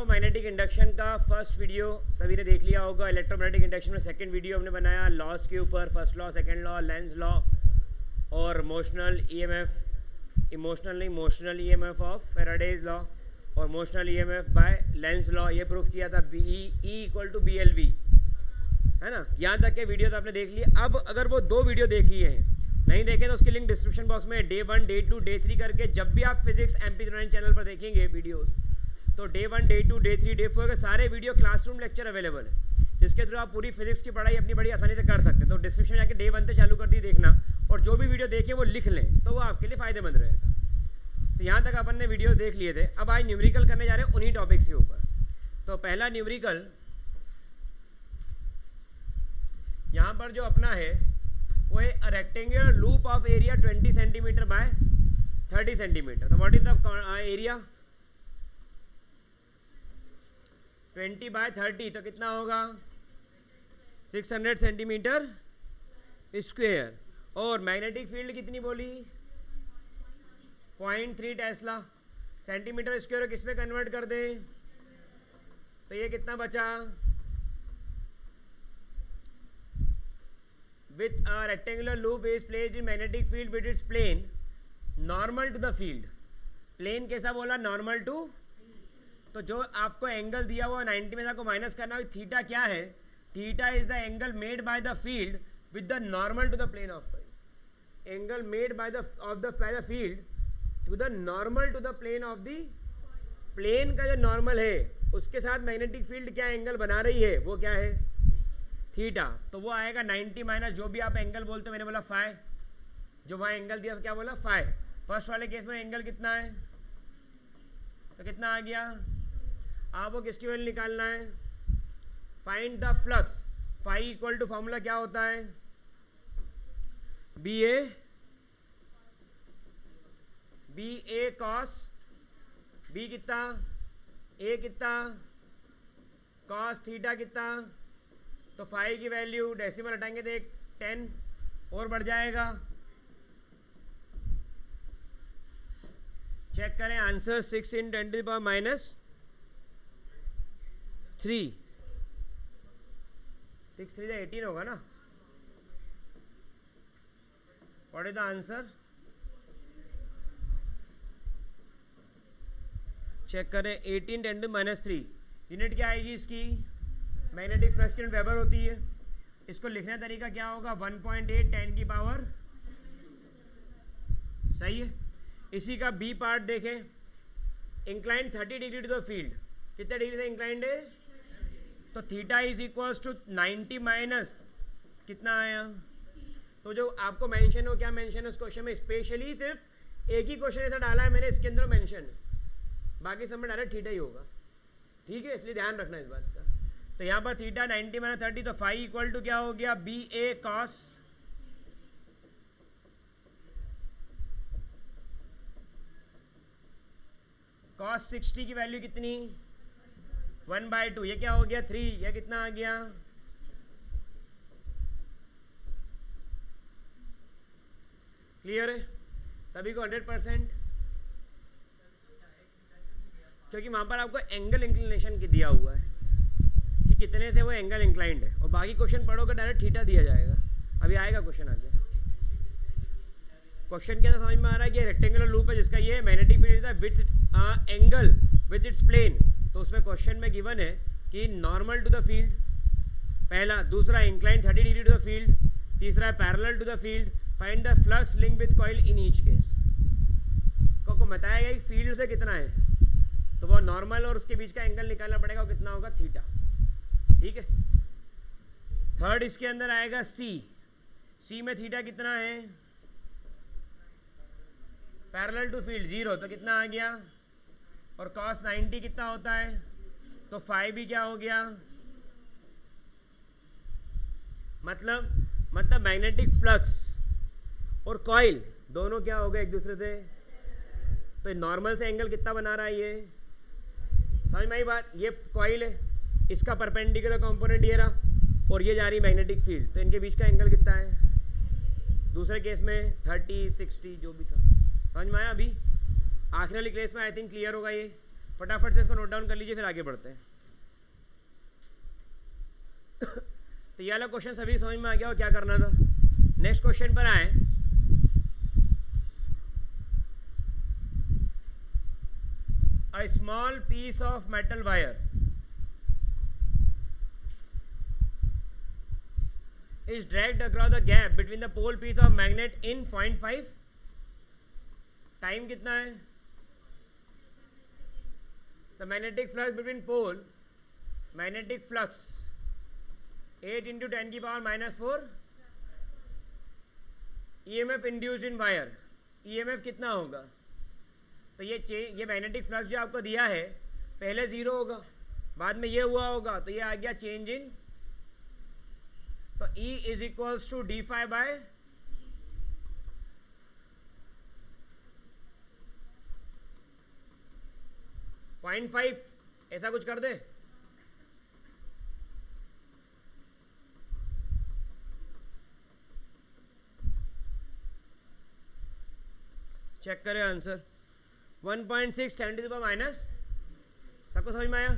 Electromagnetic induction का first video सभी ने देख लिया होगा। इलेक्ट्रोमैग्नेटिक इंडक्शन में सेकंड वीडियो हमने बनाया लॉस के ऊपर, first law, second law, Lenz law और motional EMF of Faraday's law और motional EMF by Lenz law, ये प्रूफ किया था E=BLV, है ना। यहाँ तक के वीडियो तो आपने देख लिए। अब अगर वो दो वीडियो देख लिए हैं, नहीं देखें तो उसकी लिंक डिस्क्रिप्शन बॉक्स में डे 1, डे 2, डे 3 करके जब भी आप फिजिक्स MP09 चैनल पर देखेंगे वीडियोस, तो डे 1, डे 2, डे 3, डे 4 के सारे वीडियो क्लासरूम लेक्चर अवेलेबल है, जिसके थ्रू आप पूरी फिजिक्स की पढ़ाई अपनी बड़ी आसानी से कर सकते हैं। तो डिस्क्रिप्शन में जाके डे 1 से चालू कर दी देखना, और जो भी वीडियो देखे वो लिख लें तो वो आपके लिए फ़ायदेमंद रहेगा। तो यहाँ तक अपन ने वीडियो देख लिए थे। अब आज न्यूमेरिकल करने जा रहे हैं उन्हीं टॉपिक्स के ऊपर। तो पहला न्यूमेरिकल यहाँ पर जो अपना है वो है a rectangular loop of area 20 centimetre by 30 centimetre. तो what is the area? 20 by 30 तो कितना होगा? 600 सेंटीमीटर स्क्वेयर। और मैग्नेटिक फील्ड कितनी बोली? 0.3 टेस्ला। सेंटीमीटर स्क्वेयर किस में कन्वर्ट कर दें तो ये कितना बचा? With a rectangular loop is placed in magnetic field with its plane normal to the field. Plane कैसा बोला? Normal to. तो जो आपको एंगल दिया हुआ 90 में आपको माइनस करना है, थीटा क्या है? Theta is the angle made by the field with the normal to the plane of point. Angle made by the field to the normal to the plane of the plane का जो normal है उसके साथ magnetic field क्या angle बना रही है, वो क्या है? थीटा। तो वो आएगा 90 माइनस जो भी आप एंगल बोलते हो, मैंने बोला फाई, जो वहाँ एंगल दिया तो क्या बोला? फाई। फर्स्ट वाले केस में एंगल कितना है तो कितना आ गया? आपको किसकी वैल्यू निकालना है? Find the flux. Phi equal to formula क्या होता है? बी ए कॉस बी कितना, ए कितना, कॉस थीटा कितना। तो फाई की वैल्यू डेसिमल हटाएंगे तो एक 10 और बढ़ जाएगा। चेक करें आंसर 6 × 10⁻³ 3 6 3 18 होगा ना। What is the answer? Check करें 18 × 10⁻³ यूनिट क्या आएगी इसकी? मैग्नेटिक फ्लक्स की यूनिट वेबर होती है। इसको लिखने का तरीका क्या होगा? 1.8 10 की पावर, सही है। इसी का बी पार्ट देखें, inclined 30 degree to the field. कितने डिग्री से इंक्लाइंड है? तो theta is equals to 90 minus कितना आया? तो जो आपको मेंशन हो, क्या मेंशन है उस क्वेश्चन में? स्पेशली सिर्फ एक ही क्वेश्चन ऐसा डाला है मैंने, इसके अंदर मेंशन है, बाकी सब में डायरेक्ट थीटा ही होगा, ठीक है। इसलिए ध्यान रखना इस बात का। तो यहाँ पर थीटा 90 माइनस 30, तो फाई इक्वल टू क्या हो गया? बी ए कॉस कॉस 60 की वैल्यू कितनी? 1/2। ये क्या हो गया? 3। ये कितना आ गया? क्लियर है सभी को 100%? क्योंकि वहाँ पर आपको एंगल इंक्लिनेशन दिया हुआ है कि कितने से वो एंगल इंक्लाइंड है, और बाकी क्वेश्चन पढ़ोगे डायरेक्ट थीटा दिया जाएगा। अभी आएगा क्वेश्चन आगे। क्वेश्चन के अंदर समझ में आ रहा है कि रेक्टेंगुलर लूप है जिसका ये मैग्नेटिक फील्ड है with angle with its plane. तो उसमें क्वेश्चन में गिवन है कि नॉर्मल टू द फील्ड पहला, दूसरा inclined 30 degree to the field, तीसरा है parallel to the field. Find the flux link with coil in each case. को बताया गया कि फील्ड से कितना है, तो वो नॉर्मल और उसके बीच का एंगल निकालना पड़ेगा, वो कितना होगा? थीटा, ठीक है। थर्ड इसके अंदर आएगा सी में थीटा कितना है? पैरेलल टू फील्ड 0, तो कितना आ गया? और कॉस 90 कितना होता है? तो 5 भी क्या हो गया? मतलब मैग्नेटिक फ्लक्स और कॉइल दोनों क्या हो गए एक दूसरे से? तो नॉर्मल से एंगल कितना बना रहा है ये? समझ में आई बात? ये कॉइल है, इसका परपेंडिकुलर कंपोनेंट ये रहा, और ये जा रही मैग्नेटिक फील्ड, तो इनके बीच का एंगल कितना है? दूसरे केस में 30 60 जो भी था। समझ में आया? अभी आखिरी वाली केस में आई थिंक क्लियर होगा ये। फटाफट से इसको नोट डाउन कर लीजिए, फिर आगे बढ़ते हैं। तो ये वाला क्वेश्चन सभी समझ में आ गया और क्या करना था। नेक्स्ट क्वेश्चन पर आए। A small piece of metal wire is dragged across the gap between the pole piece of magnet in 0.5. Time कितना है? The magnetic flux between pole, magnetic flux 8 into 10 की power -4. EMF induced in wire, EMF कितना होगा? तो ये magnetic flux जो आपको दिया है पहले 0 होगा, बाद में ये हुआ होगा, तो ये आ गया चेंज इन। तो E is equals to D phi by .5, ऐसा कुछ कर दे। चेक करें answer. 1.6 10 to the power minus, सबको समझ में आया?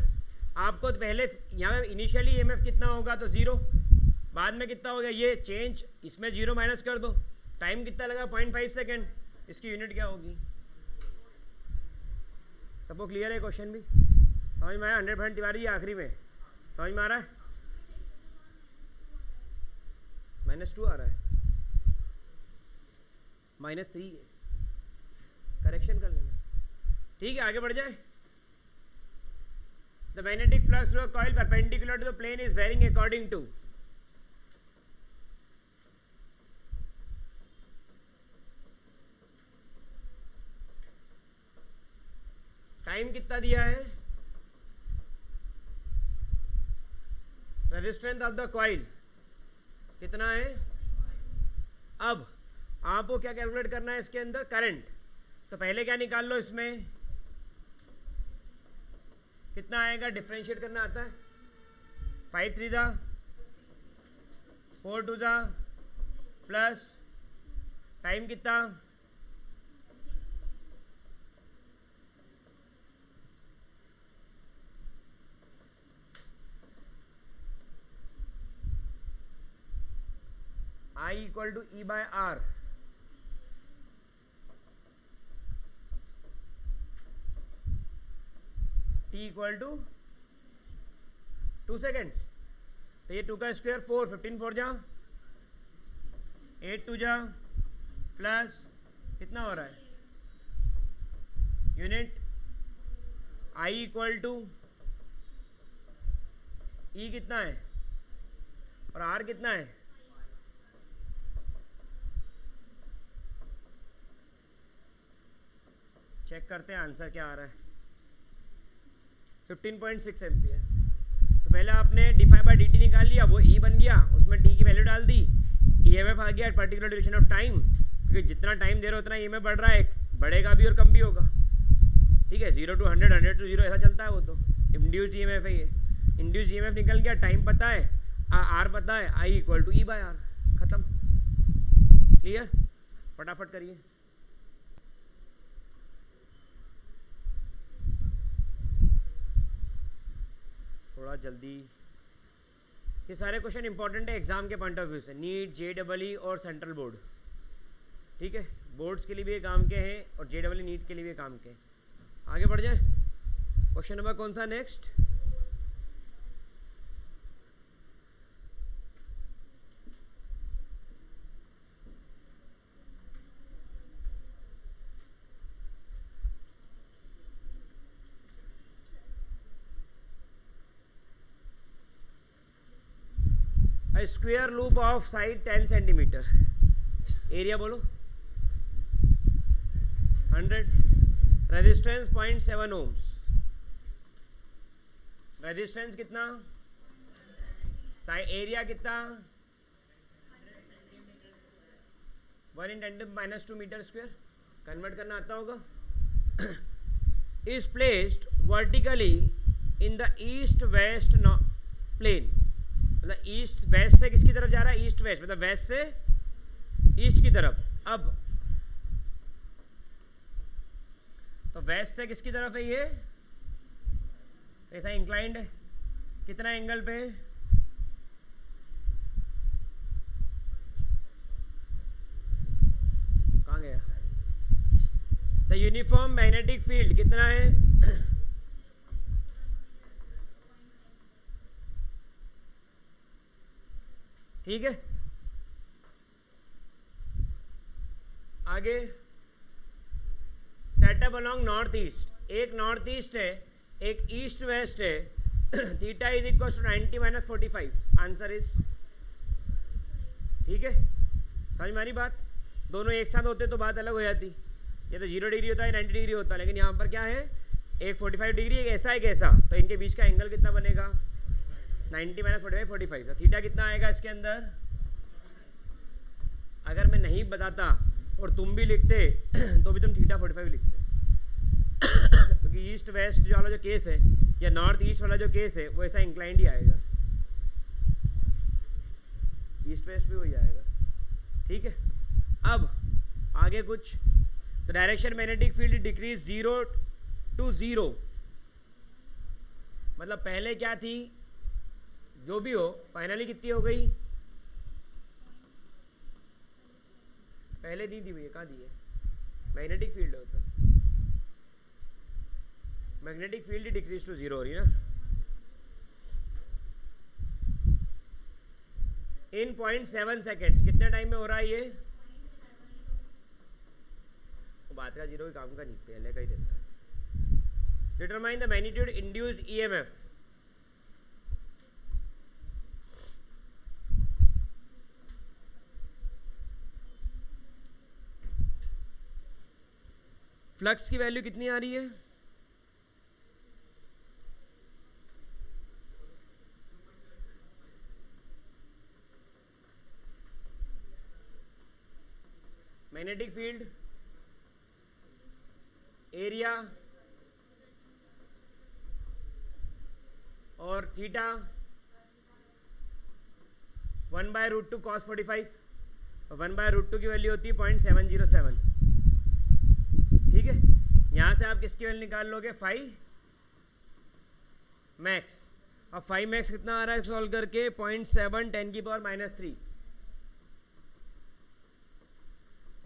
आपको तो पहले यहाँ इनिशियली ईएमएफ कितना होगा तो 0, बाद में कितना हो गया ये चेंज, इसमें 0 माइनस कर दो। टाइम कितना लगा? 0.5 सेकेंड। इसकी यूनिट क्या होगी? सबको क्लियर है क्वेश्चन भी? समझ में आया? 100% तिवारी जी आखिरी में समझ में आ रहा है? -2 आ रहा है, -3 है, करेक्शन कर लेना। ठीक है, आगे बढ़ जाए। The magnetic flux through a coil perpendicular to the plane is varying according to. Time कितना दिया है? रेजिस्टेंस ऑफ द कॉइल कितना है? अब आपको क्या कैलकुलेट करना है इसके अंदर? करंट। तो पहले क्या निकाल लो, इसमें कितना आएगा? डिफरेंशिएट करना आता है? 5 3 जा 4 2 जा प्लस टाइम कितना? I equal to E by R. T equal to 2 seconds. तो ये 2 का स्क्वायर 4, 15 4 जा 8 2 जा प्लस कितना हो रहा है unit? I equal to E कितना है और R कितना है? चेक करते हैं आंसर क्या आ रहा है। 15.6 एम्पियर। तो पहले आपने d∅/dt निकाल लिया, वो E बन गया, उसमें t की वैल्यू डाल दी, EMF आ गया at particular duration of time, क्योंकि जितना टाइम दे रहे हो उतना EMF बढ़ रहा है, बढ़ेगा भी और कम भी होगा। ठीक है, 0 to 100, 100 to 0 ऐसा चलता है वो तो। इंड्यूस्ड EMF है ये। इंड्यूस्ड EMF निकल गया, टाइम पता है, R पता है, I equal to E by R. खत्म। क्लियर? फटाफट करिए। थोड़ा जल्दी। ये सारे क्वेश्चन इंपॉर्टेंट है एग्जाम के पॉइंट ऑफ व्यू से, नीट, JEE और सेंट्रल बोर्ड। ठीक है, बोर्ड्स के लिए भी ये काम के हैं और JEE नीट के लिए भी काम के हैं। आगे बढ़ जाए। क्वेश्चन नंबर कौन सा next? Square loop of side 10 centimetre, area बोलो 100, रेजिस्टेंस 0.7 ओम्स। रेजिस्टेंस कितना? एरिया कितना? 1 × 10⁻² मीटर स्क्वायर। कन्वर्ट करना आता होगा। Is placed vertically in the east west plane. मतलब ईस्ट वेस्ट से किसकी तरफ जा रहा है? ईस्ट वेस्ट, मतलब वेस्ट से ईस्ट की तरफ। अब तो वेस्ट से किसकी तरफ है ये? ऐसा इंक्लाइंड है, कितना एंगल पे? कहाँ गया? द यूनिफॉर्म मैग्नेटिक फील्ड कितना है? ठीक है, आगे सेटअप अलोंग नॉर्थ ईस्ट, एक नॉर्थ ईस्ट है एक ईस्ट वेस्ट है, theta is equal to 90 minus 45, answer is, ठीक है, समझ में आ रही बात? दोनों एक साथ होते तो बात अलग हो जाती, ये तो 0 डिग्री होता है 90 डिग्री होता है, लेकिन यहाँ पर क्या है, एक 45 डिग्री एक ऐसा, तो इनके बीच का एंगल कितना बनेगा? 90 माइनस 45 45, तो थीटा कितना आएगा इसके अंदर? अगर मैं नहीं बताता और तुम भी लिखते तो भी तुम थीटा 45 लिखते, क्योंकि ईस्ट वेस्ट वाला जो केस है या नॉर्थ ईस्ट वाला जो केस है वो ऐसा इंक्लाइंड ही आएगा, ईस्ट वेस्ट भी हो जाएगा, ठीक है। अब आगे कुछ, तो direction magnetic field decrease 0 to 0, मतलब पहले क्या थी, जो भी हो फाइनली कितनी हो गई? पहले नहीं दी हुई है, कहाँ दी है? मैग्नेटिक फील्ड होता है, मैग्नेटिक फील्ड डिक्रीज टू 0 हो रही है ना, इन 0.7 सेकेंड्स, कितने टाइम में हो रहा है ये? बात का 0 काम का नहीं, पहले का ही देता है। Determine the magnitude induced EMF, flux की वैल्यू कितनी आ रही है? मैग्नेटिक फील्ड, एरिया और थीटा 1/√2 cos 45, 1/√2 की वैल्यू होती है 0.707, ठीक है। यहाँ से आप किसकी वैल्यू निकाल लोगे? 5 मैक्स, अब 5 मैक्स कितना आ रहा है सॉल्व करके? 0.7 10⁻³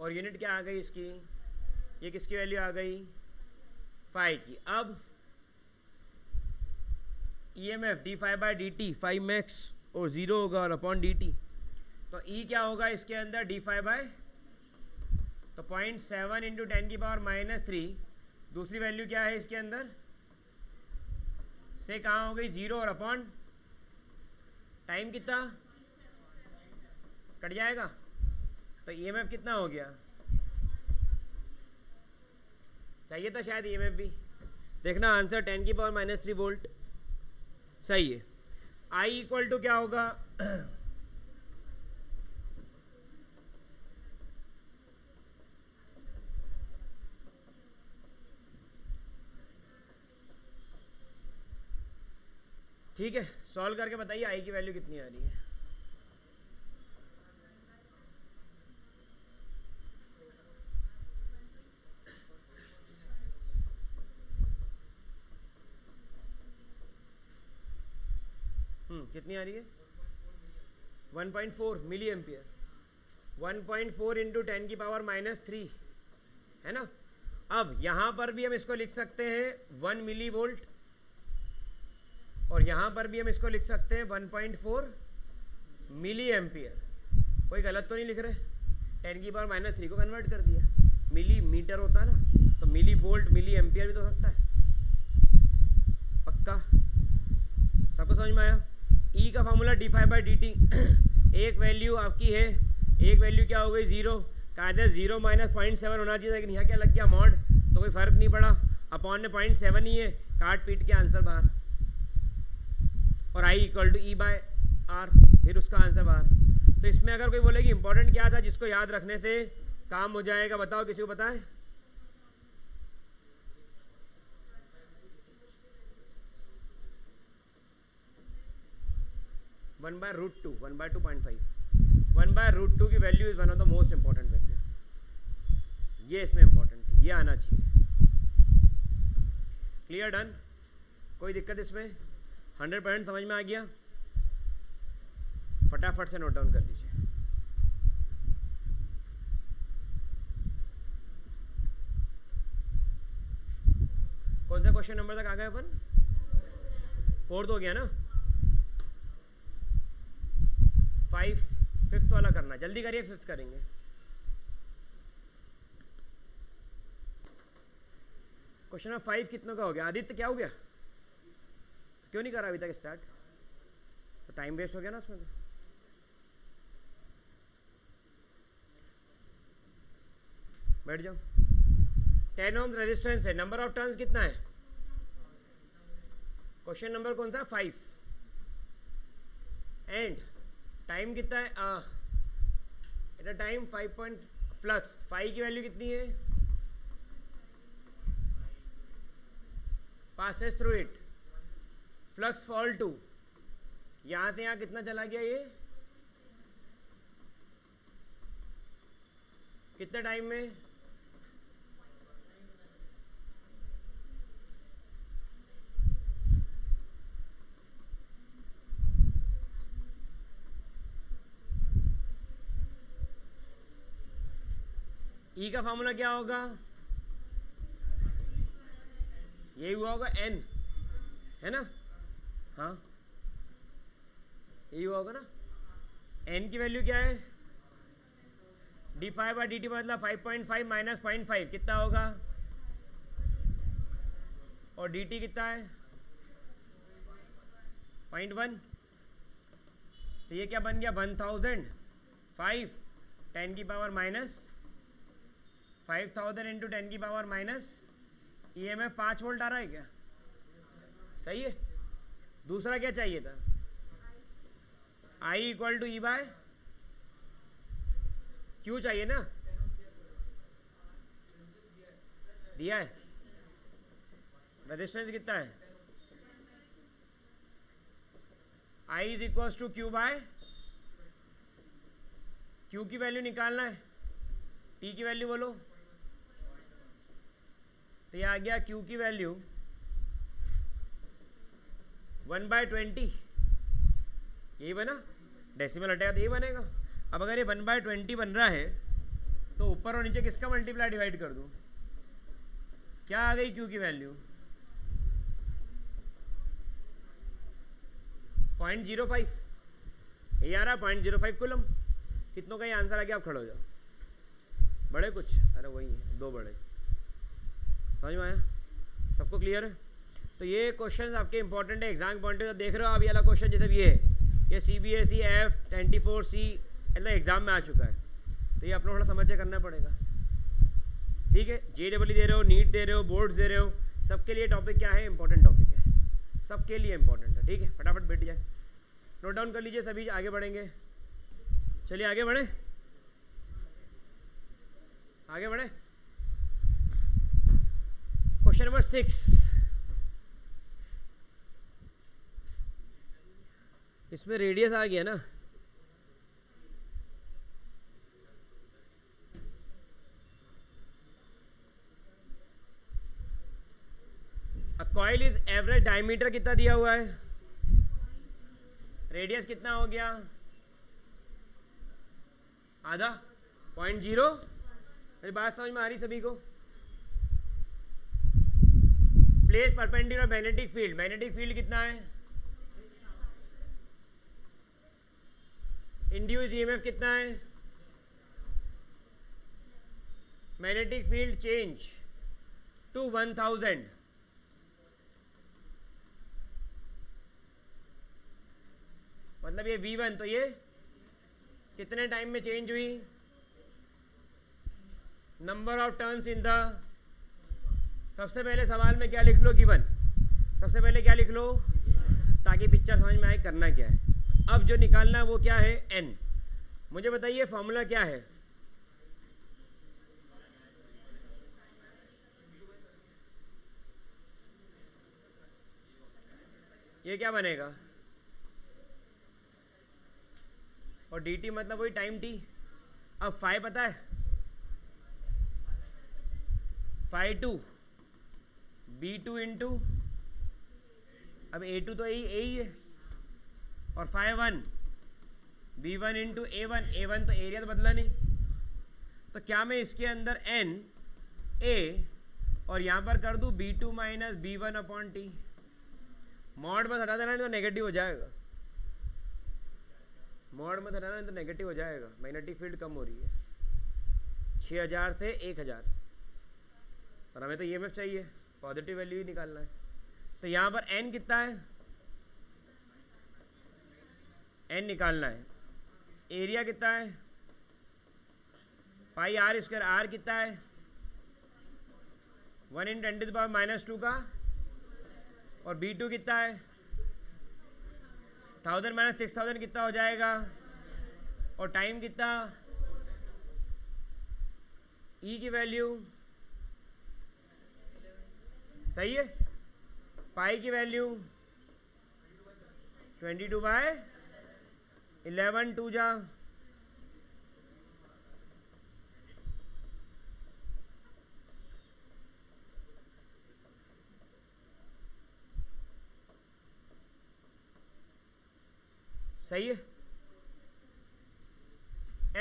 और यूनिट क्या आ गई इसकी? ये किसकी वैल्यू आ गई? 5 की। अब EMF d∅/dt 5 मैक्स और 0 होगा और अपॉन dt, तो E क्या होगा इसके अंदर? d∅, तो 0.7 इंटू 10⁻³ दूसरी वैल्यू क्या है इसके अंदर से, कहाँ हो गई? 0 और अपॉन टाइम कितना कट जाएगा, तो EMF कितना हो गया? चाहिए था शायद EMF भी, देखना आंसर 10⁻³ वोल्ट सही है। I इक्वल टू क्या होगा? ठीक है, सॉल्व करके बताइए I की वैल्यू कितनी आ रही है? कितनी आ रही है? 1.4 मिली एम्पियर, 1.4 इंटू 10⁻³ है ना। अब यहाँ पर भी हम इसको लिख सकते हैं 1 मिली वोल्ट और यहाँ पर भी हम इसको लिख सकते हैं 1.4 मिली एम्पियर। कोई गलत तो नहीं लिख रहे? 10⁻³ को कन्वर्ट कर दिया, मिली मीटर होता है ना, तो मिली वोल्ट मिली एम्पियर भी तो हो सकता है। पक्का सबको समझ में आया? E का फॉर्मूला d∅/dt, एक वैल्यू आपकी है, एक वैल्यू क्या हो गई? 0, कायदे 0 माइनस 0.7 होना चाहिए, लेकिन यहाँ क्या लग गया? मॉड, तो कोई फर्क नहीं पड़ा, अपॉन में 0.7 ही है, काट पीट के आंसर बाहर, और I इक्वल टू E/R, फिर उसका आंसर बाहर। तो इसमें अगर कोई बोले कि इंपॉर्टेंट क्या था जिसको याद रखने से काम हो जाएगा, बताओ, किसी को पता है? वन बाय रूट टू 1/2.5 की value is one of the most important value, ये इसमें इंपॉर्टेंट थी, ये आना चाहिए। क्लियर? डन? कोई दिक्कत इसमें? 100% समझ में आ गया? फटाफट से नोट डाउन कर लीजिए। कौन सा क्वेश्चन नंबर तक आ गए अपन? 4th हो गया ना? 5th वाला करना, जल्दी करिए, 5th करेंगे। क्वेश्चन नंबर 5 कितनों का हो गया? आदित्य क्या हो गया? क्यों नहीं करा अभी तक स्टार्ट? तो टाइम वेस्ट हो गया ना उसमें। तो बैठ जाओ। 10 ओम रेजिस्टेंस है, नंबर ऑफ टर्न्स कितना है? क्वेश्चन नंबर कौन सा? 5। एंड टाइम कितना है? इतना टाइम 5 पॉइंट फ्लक्स 5 की वैल्यू कितनी है? Passes through it, flux fall to, यहां से यहां कितना चला गया? ये कितने टाइम में? ई का फॉर्मूला क्या होगा? यही हुआ होगा n, है ना? हाँ, यही हुआ होगा ना? n की वैल्यू क्या है? d5/dt मतलब 5.5 माइनस 0.5 कितना होगा? और dt कितना है? 0.1। तो ये क्या बन गया? 1000 5 10 की पावर माइनस 5000 इंटू 10 की पावर माइनस EMF 5 वोल्ट आ रहा है क्या? सही है। दूसरा क्या चाहिए था? I equal to E by Q चाहिए ना? दिया है। रेजिस्टेंस कितना है? I is equal to Q by Q की वैल्यू निकालना है, T की वैल्यू बोलो। तो ये आ गया Q की वैल्यू 1/20, यही बना। डेसिमल हटेगा तो यही बनेगा। अब अगर ये 1/20 बन रहा है तो ऊपर और नीचे किसका मल्टीप्लाई डिवाइड कर दूं? क्या आ गई Q की वैल्यू? 0.05, ये आ रहा 0.05 कूलम। कितनों का ये आंसर आ गया? आप खड़े हो जाओ। बड़े कुछ? अरे वही है, 2 बड़े। समझ में आया? सबको क्लियर है? तो ये क्वेश्चंस आपके इंपॉर्टेंट है एग्जाम पॉइंट से। देख रहे हो आप, ये वाला क्वेश्चन जैसे ये CBSE F24C मतलब एग्जाम में आ चुका है, तो ये अपना थोड़ा समझ के करना पड़ेगा। ठीक है, JEE दे रहे हो, नीट दे रहे हो, बोर्ड्स दे रहे हो, सबके लिए टॉपिक क्या है? इंपॉर्टेंट टॉपिक है, सबके लिए इंपॉर्टेंट है। ठीक है, फटाफट बैठ जाए, नोट डाउन कर लीजिए, सभी आगे बढ़ेंगे। चलिए आगे बढ़े, आगे बढ़े। क्वेश्चन नंबर 6, इसमें रेडियस आ गया ना? A coil is average diameter कितना दिया हुआ है? रेडियस कितना हो गया? आधा, 0.0। मेरी बात समझ में आ रही सभी को? Place perpendicular magnetic field, magnetic field कितना है? इंड्यूस्ड EMF कितना है? मैग्नेटिक फील्ड चेंज टू 1000, मतलब ये V1, तो ये कितने टाइम में चेंज हुई? Number of turns in the, सबसे पहले सवाल में क्या लिख लो? गिवन। सबसे पहले क्या लिख लो ताकि पिक्चर समझ में आए करना क्या है। अब जो निकालना है वो क्या है? N। मुझे बताइए फॉर्मूला क्या है? ये क्या बनेगा? और dt मतलब वही टाइम t। अब 5 पता है? 5 2 B2 इंटू अब A2 तो यही है और फाई 1 B1 इंटू A1 तो एरिया तो बदला नहीं, तो क्या मैं इसके अंदर N A और यहाँ पर कर दूँ B2 minus B1 upon T, mod में हटा देना नहीं तो नेगेटिव हो जाएगा, मॉड में हटाना नहीं तो नेगेटिव हो जाएगा, मैग्नेटिक फील्ड कम हो रही है 6000 से 1000 और हमें तो EMF चाहिए, पॉजिटिव वैल्यू ही निकालना है। तो यहाँ पर N कितना है, N निकालना है, एरिया कितना है पाई R स्क्वायर, R कितना है 1 × 10⁻⁻² का, और B2 कितना है 1000 माइनस 6000 कितना हो जाएगा, और टाइम कितना, E की वैल्यू सही है, पाई की वैल्यू 22/11 2 जा, सही है।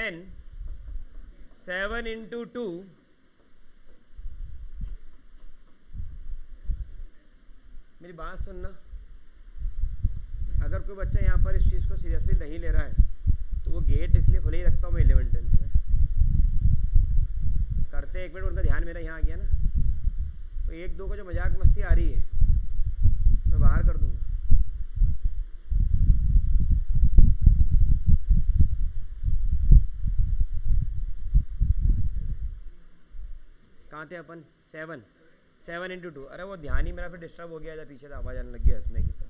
N 7 × 2 मेरी बात सुनना, अगर कोई बच्चा यहाँ पर इस चीज़ को सीरियसली नहीं ले रहा है तो वो गेट इसलिए खुले ही रखता हूँ मैं 11 10 में करते, एक मिनट उनका ध्यान मेरा यहाँ आ गया ना, तो 1-2 को जो मजाक मस्ती आ रही है मैं बाहर कर दूँगा। कहाँ थे अपन, 7 × 2, अरे वो ध्यान ही मेरा फिर डिस्टर्ब हो गया था, पीछे से आवाज़ आने लगी हंसने की, तो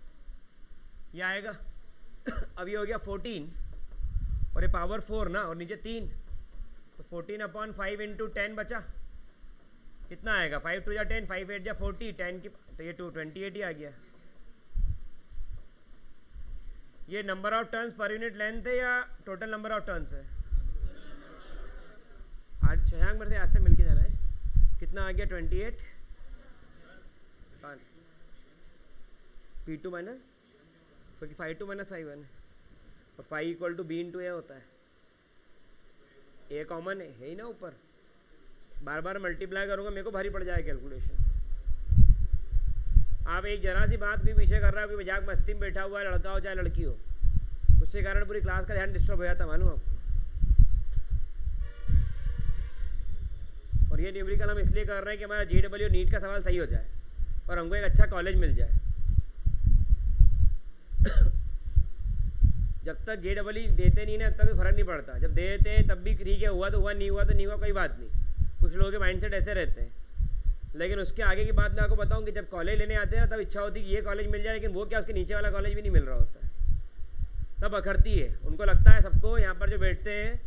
ये आएगा अब ये हो गया 14 और ये पावर 4 ना, और नीचे 3, तो 14/5 × 10 बचा, कितना आएगा 5 2 10, 5 8 40, 10 की तो ये 228 ही आ गया। ये number of turns per unit length है या टोटल नंबर ऑफ टर्न्स है, आज शशांक मेरे से आज से मिलके जाना है, कितना आ गया 28 P2 माइनस, क्योंकि 5 2 माइनस 5 1 और 5 = B × A होता है, A कॉमन है ही ना, ऊपर बार बार मल्टीप्लाई करूँगा मेरे को भारी पड़ जाएगा कैलकुलेशन। आप एक जरा सी बात कोई पीछे कर रहा है, कोई मजाक मस्ती में बैठा हुआ है, लड़का हो चाहे लड़की हो, उसके कारण पूरी क्लास का ध्यान डिस्टर्ब हो जाता, मालूम आपको। और ये न्यूमेरिकल हम इसलिए कर रहे हैं कि हमारा JEE नीट का सवाल सही हो जाए और हमको एक अच्छा कॉलेज मिल जाए। जब तक JEE देते नहीं ना तब तक फ़र्क नहीं पड़ता, जब देते हैं तब भी ठीक है, हुआ तो हुआ, नहीं हुआ तो नहीं हुआ, कोई बात नहीं, कुछ लोगों के माइंडसेट ऐसे रहते हैं। लेकिन उसके आगे की बात मैं आपको बताऊं कि जब कॉलेज लेने आते हैं ना तब इच्छा होती है कि ये कॉलेज मिल जाए, लेकिन वो क्या उसके नीचे वाला कॉलेज भी नहीं मिल रहा होता है, तब अखरती है। उनको लगता है सबको यहाँ पर जो बैठते हैं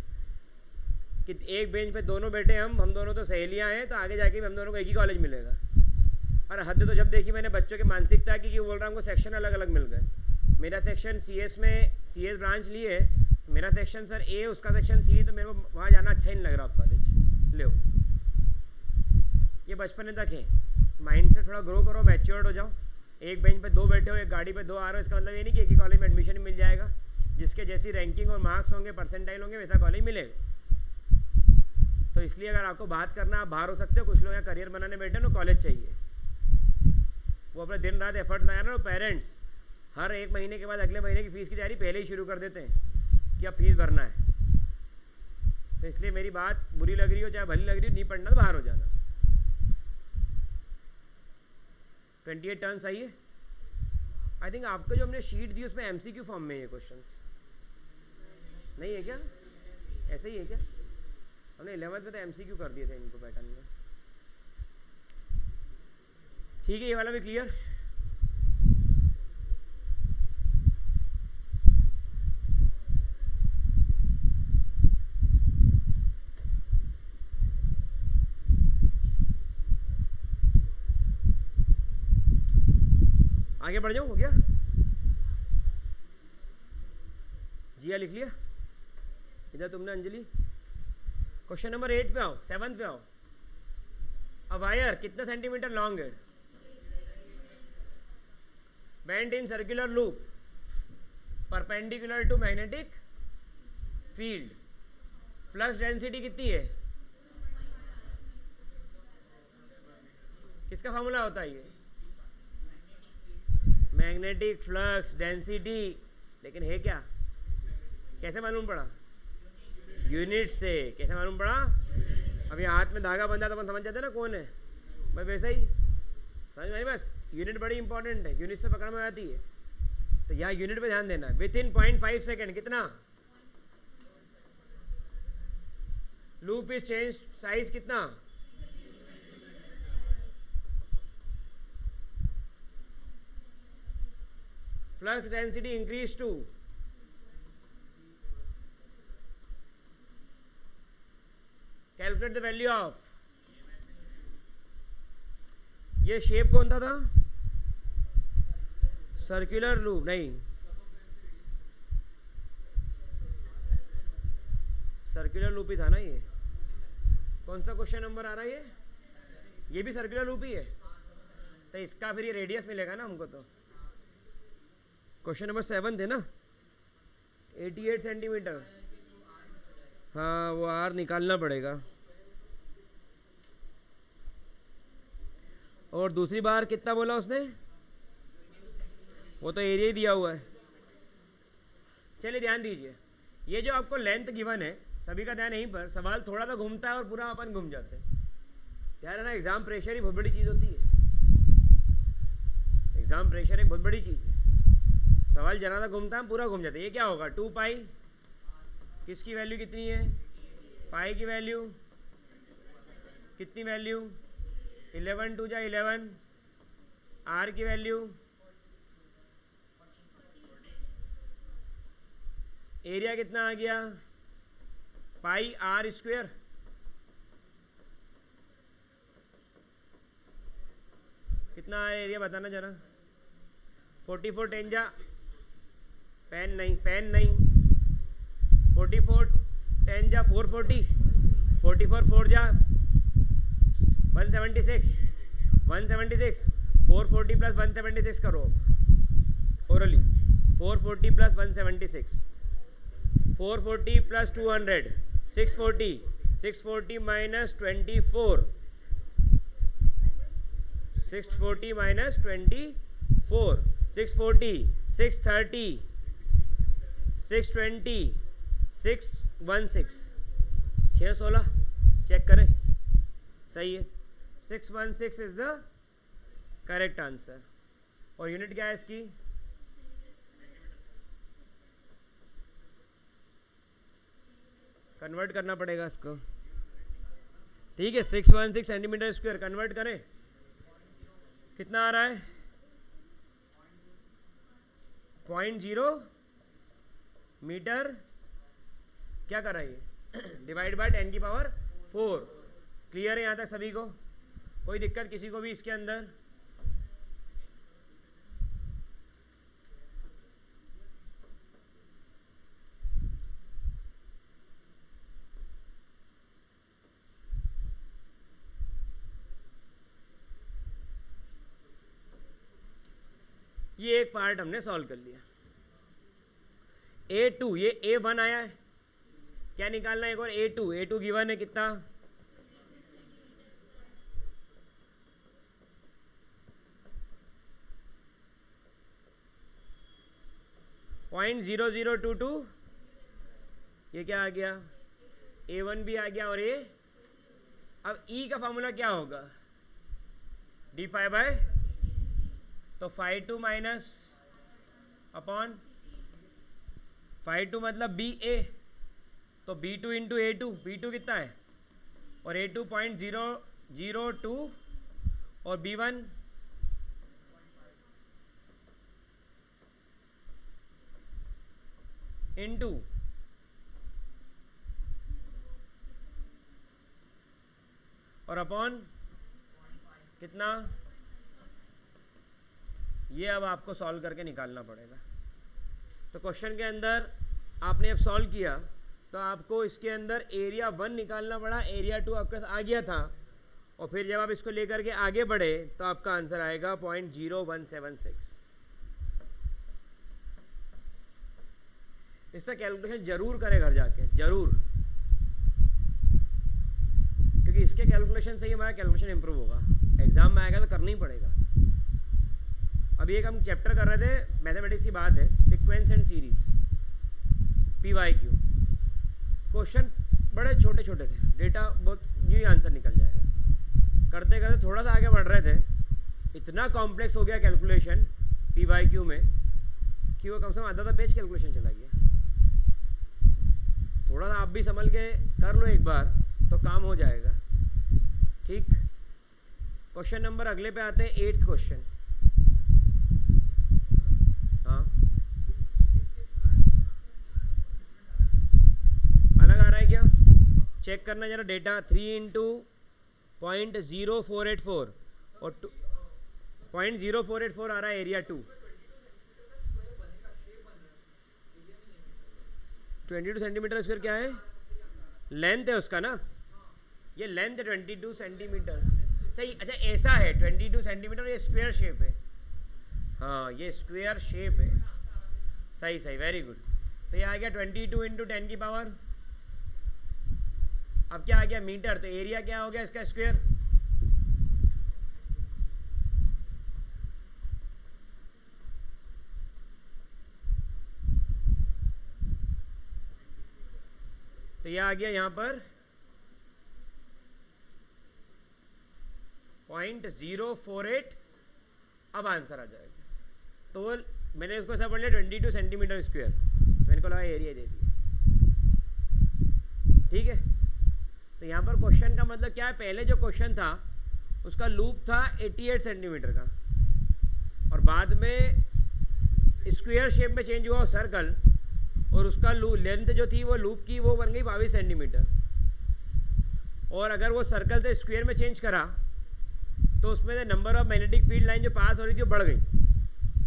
कि एक बेंच पे दोनों बैठे, हम दोनों तो सहेलियाँ हैं, तो आगे जाके भी हम दोनों को एक ही कॉलेज मिलेगा। और हद तो जब देखी मैंने बच्चों की मानसिकता की कि बोल रहा हूँ हमको सेक्शन अलग अलग मिल गए, मेरा सेक्शन CS में CS ब्रांच लिए, मेरा सेक्शन सर A, उसका सेक्शन C, तो मेरे को वहाँ जाना अच्छा ही नहीं लग रहा आप कॉलेज ले। ये बचपन तक है, माइंड से थोड़ा ग्रो करो, मैच्योर्ड हो जाओ। एक बेंच पे दो बैठे हो, एक गाड़ी पे दो आ रहे हो, इसका मतलब ये नहीं कि एक ही कॉलेज में एडमिशन मिल जाएगा। जिसके जैसी रैंकिंग और मार्क्स होंगे, परसेंटाइल होंगे, वैसा कॉलेज मिलेगा। तो इसलिए अगर आपको बात करना, आप बाहर हो सकते हो। कुछ लोग यहाँ करियर बनाने बैठे ना, कॉलेज चाहिए, वो अपने दिन रात एफर्ट्स लगा रहे हो। पेरेंट्स हर एक महीने के बाद अगले महीने की फ़ीस की तैयारी पहले ही शुरू कर देते हैं कि अब फीस भरना है। तो इसलिए मेरी बात बुरी लग रही हो चाहे भली लग रही हो, नहीं पढ़ना तो बाहर हो जाना। 28 टर्न सही है। आई थिंक आपको जो हमने शीट दी उसमें MCQ फॉर्म में ये क्वेश्चंस नहीं है क्या? ऐसे ही है क्या? हमने 11th में तो MCQ कर दिए थे इनको पैटर्न में। ठीक है, ये वाला भी क्लियर। आगे बढ़ जाऊँ, हो गया? जिया लिख लिया इधर तुमने अंजलि। क्वेश्चन नंबर 8 पे आओ, 7 पे आओ। अ वायर कितना सेंटीमीटर लॉन्ग है? Went in circular loop perpendicular to magnetic field, flux density कितनी है? किसका फॉर्मूला होता है ये? Magnetic flux density. लेकिन है क्या? कैसे मालूम पड़ा? यूनिट से। कैसे मालूम पड़ा? अभी हाथ में धागा बंधा तो अपन समझ जाते ना कौन है, बस वैसा ही समझ में आई। बस यूनिट बड़ी इंपॉर्टेंट है, यूनिट से पकड़ में आती है। तो यहाँ यूनिट पे ध्यान देना। विथ इन 0.5 सेकेंड कितना? लूप इज चेंज साइज कितना? Flux density increase to calculate the value of. ये शेप कौन सा था? सर्कुलर लूप नहीं, सर्कुलर लूप ही था ना ये। कौन सा क्वेश्चन नंबर आ रहा है ये भी सर्कुलर लूप ही है। तो इसका फिर ये रेडियस मिलेगा ना हमको। तो क्वेश्चन नंबर 7 थे ना, 88 सेंटीमीटर। हाँ वो आर निकालना पड़ेगा। और दूसरी बार कितना बोला उसने? वो तो एरिया ही दिया हुआ है। चलिए ध्यान दीजिए, ये जो आपको लेंथ गिवन है, सभी का ध्यान यहीं पर। सवाल थोड़ा सा घूमता है और पूरा अपन घूम जाते हैं। ध्यान है ना, एग्जाम प्रेशर ही बहुत बड़ी चीज़ होती है। एग्जाम प्रेशर एक बहुत बड़ी चीज़ है। सवाल जरा सा घूमता है, पूरा घूम जाता है। ये क्या होगा? 2 पाई, किसकी वैल्यू कितनी है? पाई की वैल्यू कितनी? वैल्यू 11 2 जा 11। आर की वैल्यू एरिया कितना आ गया? पाई आर स्क्वायर। कितना है एरिया बताना जरा। 44 10 जा, पेन नहीं 44 10 जा 440, 44 4 जा 176, 176, 440 प्लस 176 करो orally. 440 plus 176, 440 plus 200, 640, 640 minus 24, 640 minus 24, 640, 630, 620, 616, 616 check करें, सही है। 616 इज द करेक्ट आंसर। और यूनिट क्या है इसकी? कन्वर्ट करना पड़ेगा इसको, ठीक है। 616 सेंटीमीटर स्क्वायर कन्वर्ट करें, कितना आ रहा है? 0.0 मीटर। क्या कर रहा है ये? डिवाइड बाय 10 की पावर 4। क्लियर है यहाँ तक सभी को? कोई दिक्कत किसी को भी इसके अंदर? ये एक पार्ट हमने सॉल्व कर लिया। A2, ये A1 आया है, क्या निकालना है? एक और A2 गिवन है कितना? .0022। ये क्या आ गया? A1 भी आ गया। और ये अब E का फॉर्मूला क्या होगा? d5 बाय, तो φ2 माइनस अपॉन φ2 मतलब BA, तो B2 इंटू A2। B2 कितना है? और A2 .002 और B1 इंटू और अपॉन कितना? ये अब आपको सॉल्व करके निकालना पड़ेगा। तो क्वेश्चन के अंदर आपने अब सॉल्व किया तो आपको इसके अंदर एरिया 1 निकालना पड़ा, एरिया 2 आपके पास आ गया था। और फिर जब आप इसको लेकर के आगे बढ़े तो आपका आंसर आएगा 0.0176। इसका कैलकुलेशन जरूर करे घर जाके, जरूर, क्योंकि इसके कैलकुलेशन से ही हमारा कैलकुलेशन इंप्रूव होगा। एग्जाम में आएगा तो करना ही पड़ेगा। अभी एक हम चैप्टर कर रहे थे, मैथमेटिक्स की बात है, sequence and series, PYQ। Question बड़े छोटे छोटे थे, डेटा बहुत यही आंसर निकल जाएगा। करते करते थोड़ा सा आगे बढ़ रहे थे, इतना कॉम्प्लेक्स हो गया कैलकुलेशन PYQ में कि वो कम से कम आधा पेज कैलकुलेशन चला गया। थोड़ा सा आप भी संभल के कर लो एक बार तो काम हो जाएगा। ठीक, क्वेश्चन नंबर अगले पे आते हैं, 8th क्वेश्चन। हाँ, अलग आ रहा है क्या? चेक करना जरा डेटा। 3 × 0.0484 और 0.0484 आ रहा है एरिया 2। 22 सेंटीमीटर स्क्वायर क्या है? लेंथ है उसका ना, ये लेंथ है 22 सेंटीमीटर। सही, अच्छा ऐसा है 22 सेंटीमीटर, ये स्क्वायर शेप है। हाँ, ये स्क्वायर शेप है। सही सही, वेरी गुड। तो ये आ गया 22 × 10 की पावर। अब क्या आ गया? मीटर। तो एरिया क्या हो गया इसका? स्क्वायर। तो ये आ गया यहाँ पर 0.048। अब आंसर आ जाएगा। तो वो मैंने इसको ऐसा पढ़ लिया 22 सेंटीमीटर स्क्वायर, तो इनको लगा एरिया दे दिया। ठीक है, तो यहाँ पर क्वेश्चन का मतलब क्या है? पहले जो क्वेश्चन था उसका लूप था 88 सेंटीमीटर का, और बाद में स्क्वायर शेप में चेंज हुआ सर्कल, और उसका लेंथ जो थी वो लूप की वो बन गई 22 सेंटीमीटर। और अगर वो सर्कल से स्क्वायर में चेंज करा तो उसमें से number of magnetic field line जो पास हो रही थी वो बढ़ गई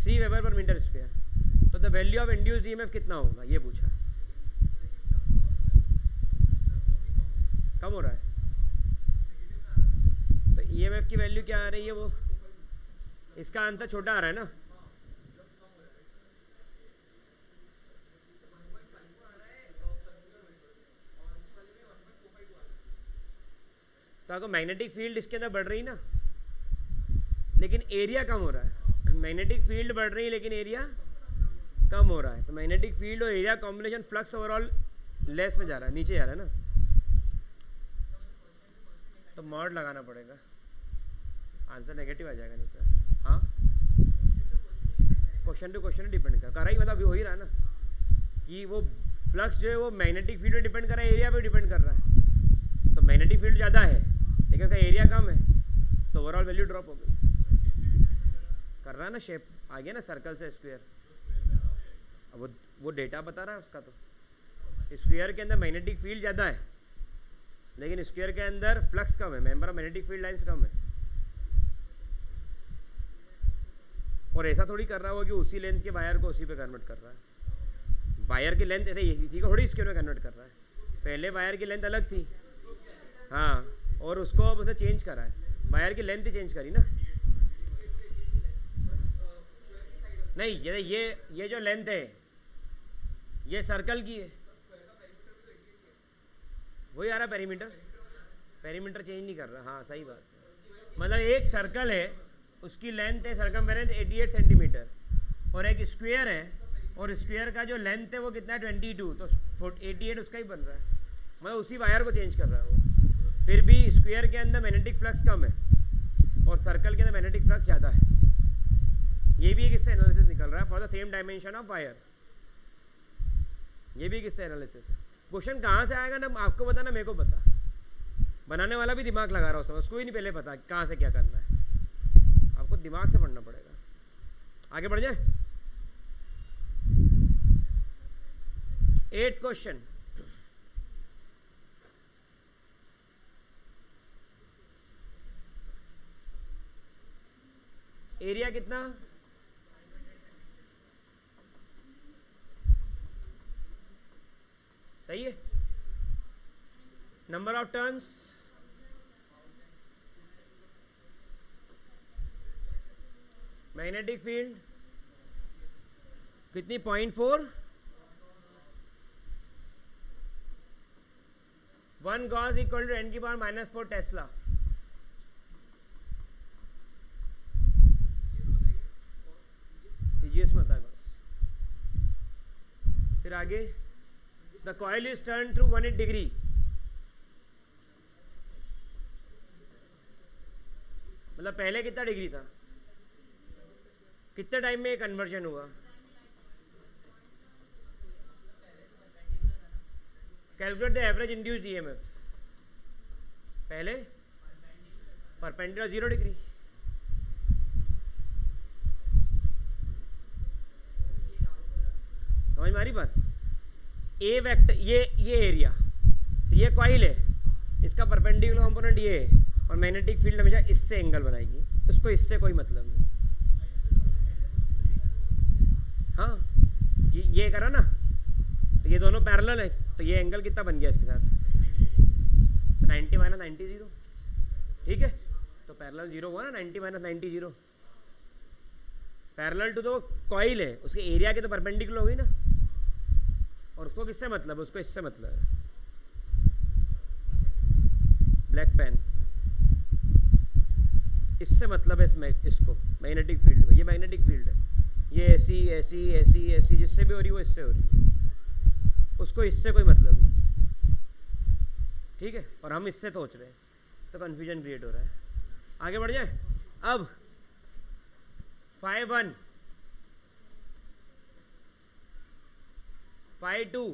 3 वेबर पर मीटर स्क्वायर। तो the value of induced EMF कितना होगा ये पूछा। कम हो रहा है, तो ईएमएफ की वैल्यू क्या आ रही है? वो इसका आंसर छोटा आ रहा है ना। तो आपको मैग्नेटिक फील्ड इसके अंदर बढ़ रही ना, लेकिन एरिया कम हो रहा है। मैग्नेटिक फील्ड बढ़ रही है लेकिन एरिया कम हो रहा है। तो मैग्नेटिक फील्ड और area combination flux overall less में जा रहा है, नीचे जा रहा है ना। तो मॉड लगाना पड़ेगा, आंसर नेगेटिव आ जाएगा नहीं तो। हाँ, क्वेश्चन टू क्वेश्चन डिपेंड कर रहा ही, मतलब हो ही रहा है ना कि वो फ्लक्स जो है वो मैग्नेटिक फील्ड पे डिपेंड कर रहा है, एरिया पे डिपेंड कर रहा है। तो मैग्नेटिक फील्ड ज़्यादा है लेकिन उसका एरिया कम है, तो ओवरऑल वैल्यू ड्रॉप हो गई। कर रहा है ना, शेप आ गया ना सर्कल से स्क्वायर। अब वो डेटा बता रहा है उसका। तो स्क्वायर के अंदर मैग्नेटिक फील्ड ज़्यादा है लेकिन स्क्वायर के अंदर फ्लक्स कम है, number of magnetic field lines कम है। और ऐसा थोड़ी कर रहा हो कि उसी लेंथ के वायर को उसी पे कन्वर्ट कर रहा है। वायर की लेंथ ऐसे इसी को थोड़ी स्क्वायर में कन्वर्ट कर रहा है। पहले वायर की लेंथ अलग थी, हाँ, और उसको अब उसे चेंज करा है, वायर की लेंथ ही चेंज करी ना। नहीं, ये जो लेंथ है ये सर्कल की है, वही आ रहा पेरीमीटर। पेरीमीटर चेंज नहीं कर रहा। हाँ सही बात है, मतलब एक सर्कल है उसकी लेंथ है सर्कमफेरेंस 88 सेंटीमीटर, और एक स्क्वायर है और स्क्वायर का जो लेंथ है वो कितना है 22, तो 88 उसका ही बन रहा है। मतलब उसी वायर को चेंज कर रहा है वो। फिर भी स्क्वायर के अंदर मैग्नेटिक फ्लक्स कम है और सर्कल के अंदर मैग्नेटिक फ्लक्स ज़्यादा है। ये भी एक इससे एनालिसिस निकल रहा है for the same dimension of wire. ये भी एक इससे एनालिसिस है। क्वेश्चन कहाँ से आएगा ना आपको पता ना मेरे को पता, बनाने वाला भी दिमाग लगा रहा हो, उसको ही नहीं पहले पता कहाँ से क्या करना है। आपको दिमाग से पढ़ना पड़ेगा। आगे बढ़ जाए। 8th क्वेश्चन, एरिया कितना? सही है। Number of turns, magnetic field कितनी? 0.4 1 गॉस इक्वल टू 10 की पावर -4 टेस्ला। इसमें होता है गॉस। फिर आगे the coil is turn through 180 degree. मतलब पहले कितना डिग्री था, कितने टाइम में ये कन्वर्जन हुआ? Calculate the average induced EMF. पहले परपेंडिकुलर 0 डिग्री, समझ में आ रही बात? ए वेक्टर ये एरिया, तो ये कॉइल है, इसका परपेंडिकुलर कंपोनेंट ये है, और मैग्नेटिक फील्ड हमेशा इससे एंगल बनाएगी, उसको इससे कोई मतलब नहीं। हाँ ये करा ना, तो ये दोनों पैरेलल है, तो ये एंगल कितना बन गया इसके साथ? तो 90 - 90 0, ठीक है। तो पैरेलल 0 हुआ ना, 90 - 90 0। पैरेलल टू तो कॉइल है, उसके एरिया के तो परपेंडिकुलर हो गई ना, और उसको किससे मतलब है? उसको इससे मतलब है। ब्लैक पेन, इससे मतलब है इसको मैग्नेटिक फील्ड को। ये मैग्नेटिक फील्ड है, ये ऐसी ऐसी ऐसी ऐसी जिससे भी हो रही है वो इससे हो रही है, उसको इससे कोई मतलब नहीं, ठीक है। और हम इससे सोच रहे हैं, तो कन्फ्यूजन क्रिएट हो रहा है। आगे बढ़ जाए। अब 5 1 5 2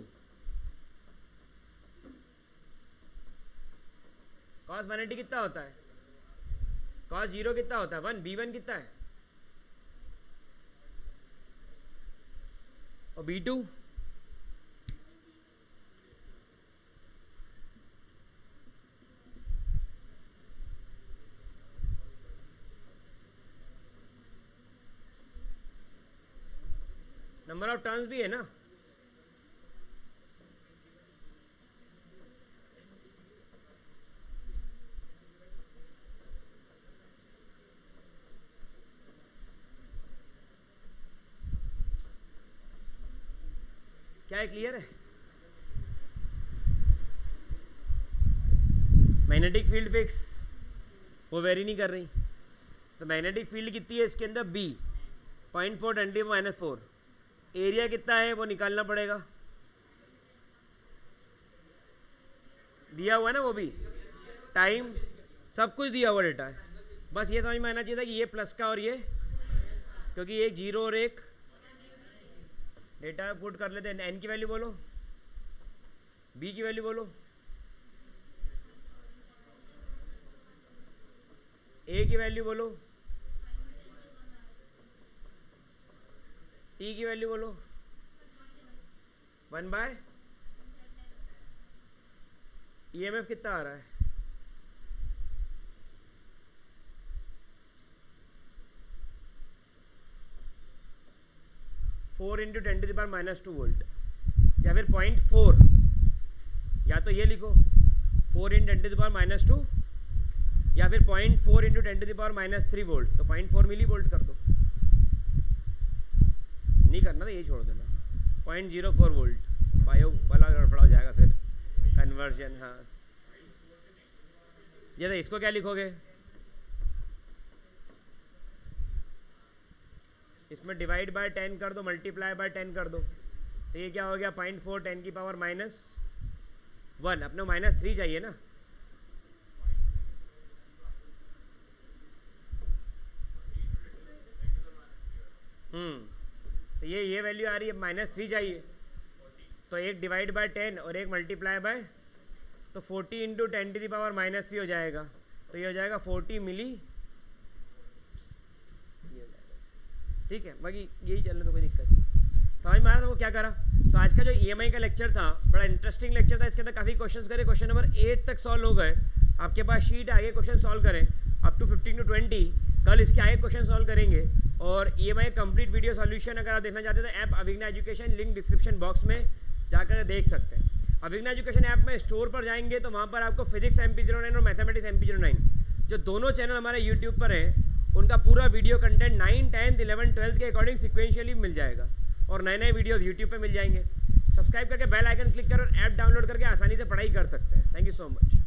cos 180 कितना होता है? cos 0 कितना होता है? 1 B1 कितना है? और B2 नंबर ऑफ टर्न्स भी है ना, क्या है? क्लियर है? मैग्नेटिक फील्ड फिक्स, वो वेरी नहीं कर रही, तो मैग्नेटिक फील्ड कितनी है इसके अंदर? B 0.4 10 - 4। एरिया कितना है वो निकालना पड़ेगा, दिया हुआ है ना वो भी, टाइम सब कुछ दिया हुआ डेटा है। बस ये समझ में आना चाहिए था कि ये प्लस का और ये, क्योंकि एक 0 और एक डेटा पुट कर लेते हैं। एन की वैल्यू बोलो, बी की वैल्यू बोलो, ए की वैल्यू बोलो, टी की वैल्यू बोलो, 1 बाय ईएमएफ कितना आ रहा है? फोर इंटू 10⁻² वोल्ट, या फिर 0.4, या तो ये लिखो 4 × 10⁻², या फिर 0.4 × 10⁻³ वोल्ट, तो 0.4 मिली वोल्ट कर दो। नहीं करना तो यही छोड़ देना, 0.04 वोल्ट, बायो वाला गड़बड़ा हो जाएगा फिर कन्वर्जन। हाँ ये तो इसको क्या लिखोगे? इसमें डिवाइड बाय 10 कर दो, मल्टीप्लाई बाय 10 कर दो, तो ये क्या हो गया? 0.4 10 की पावर -1। अपने -3 चाहिए ना, तो ये वैल्यू आ रही है, -3 चाहिए, तो एक डिवाइड बाय 10 और एक मल्टीप्लाई बाय, तो 40 × 10⁻³ हो जाएगा, तो ये हो जाएगा 40 मिली, ठीक है। बाकी यही चलने तो कोई दिक्कत नहीं, समझ में आ रहा था वो क्या करा। तो आज का जो EMI का लेक्चर था बड़ा इंटरेस्टिंग लेक्चर था, इसके अंदर काफ़ी क्वेश्चंस करे, क्वेश्चन नंबर 8 तक सॉल्व हो गए। आपके पास शीट आगे क्वेश्चन सॉल्व करें अप टू 15 to 20, कल इसके आगे क्वेश्चन सॉल्व करेंगे। और EMI कंप्लीट वीडियो सॉल्यूशन अगर आप देखना चाहते हैं तो app Abhigya education, link description box में जाकर देख सकते हैं। अभिज्ञा एजुकेशन ऐप में स्टोर पर जाएंगे तो वहाँ पर आपको फिजिक्स MP09 और मैथमेटिक्स MP09 जो दोनों चैनल हमारे यूट्यूब पर हैं उनका पूरा वीडियो कंटेंट 9, 10, 11, 12 के अकॉर्डिंग सिक्वेंशियली मिल जाएगा, और नए नए वीडियोस यूट्यूब पे मिल जाएंगे। सब्सक्राइब करके बेल आइकन क्लिक करो और ऐप डाउनलोड करके आसानी से पढ़ाई कर सकते हैं। Thank you so much.